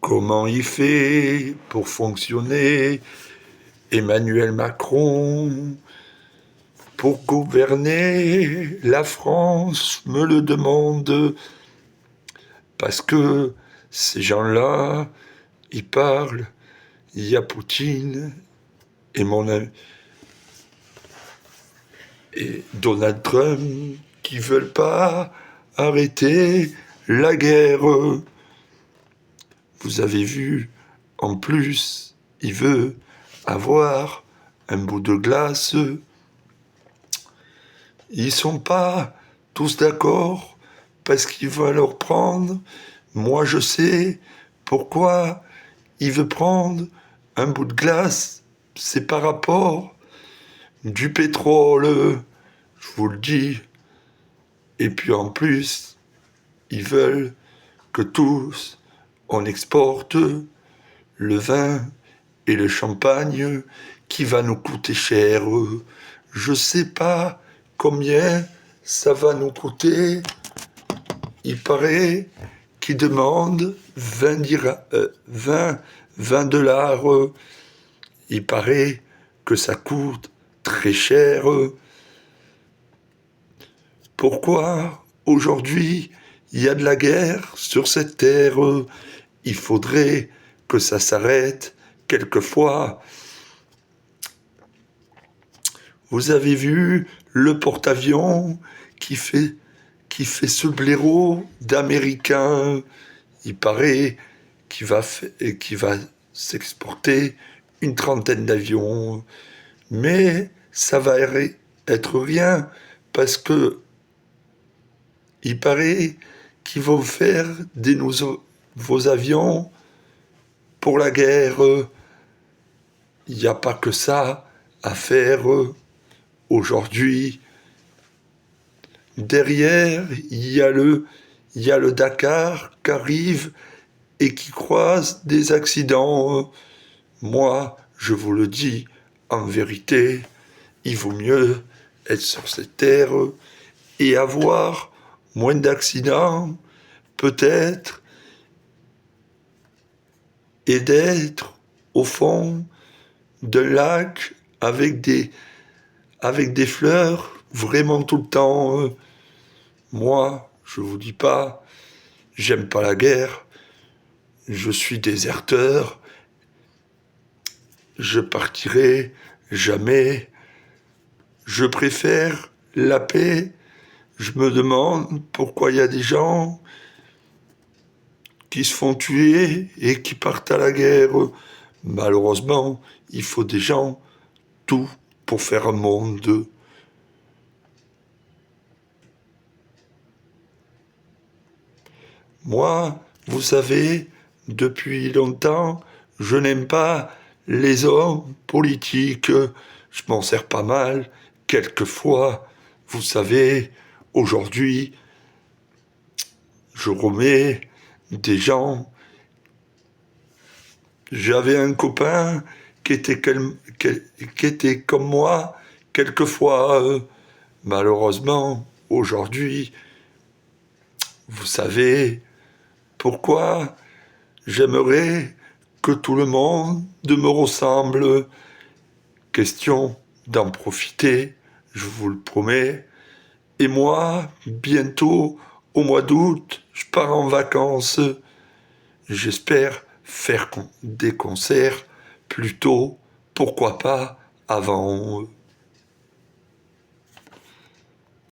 Comment il fait pour fonctionner Emmanuel Macron pour gouverner la France, me le demande, parce que ces gens-là, ils parlent, il y a Poutine et mon ami et Donald Trump qui veulent pas arrêter la guerre. Vous avez vu, en plus, il veut avoir un bout de glace. Ils sont pas tous d'accord parce qu'il va leur prendre. Moi, je sais pourquoi il veut prendre un bout de glace. C'est par rapport du pétrole, je vous le dis. Et puis en plus, ils veulent que tous on exporte le vin et le champagne qui va nous coûter cher. Je sais pas combien ça va nous coûter. Il paraît qu'ils demandent 20 dollars. Il paraît que ça coûte très cher. Pourquoi aujourd'hui il y a de la guerre sur cette terre? Il faudrait que ça s'arrête quelquefois. Vous avez vu le porte-avions qui fait ce blaireau d'Américain. Il paraît qu'il va s'exporter une trentaine d'avions. Mais ça va être rien parce que il paraît qu'ils vont faire des nouveaux avions pour la guerre. Il n'y a pas que ça à faire aujourd'hui. Derrière, il y a le Dakar qui arrive et qui croise des accidents. Moi, je vous le dis, en vérité, il vaut mieux être sur cette terre et avoir moins d'accidents, peut-être, et d'être au fond d'un lac avec des fleurs vraiment tout le temps. Moi, je vous dis pas, j'aime pas la guerre, je suis déserteur, je partirai jamais, je préfère la paix. Je me demande pourquoi il y a des gens qui se font tuer et qui partent à la guerre. Malheureusement, il faut des gens, tout pour faire un monde. Moi, vous savez, depuis longtemps, je n'aime pas les hommes politiques. Je m'en sers pas mal, quelquefois. Vous savez, aujourd'hui, je remets des gens. J'avais un copain qui était comme moi, quelquefois. Malheureusement, aujourd'hui, vous savez pourquoi j'aimerais que tout le monde me ressemble. Question d'en profiter, je vous le promets. Et moi, bientôt, au mois d'août, je pars en vacances. J'espère faire des concerts plus tôt, pourquoi pas avant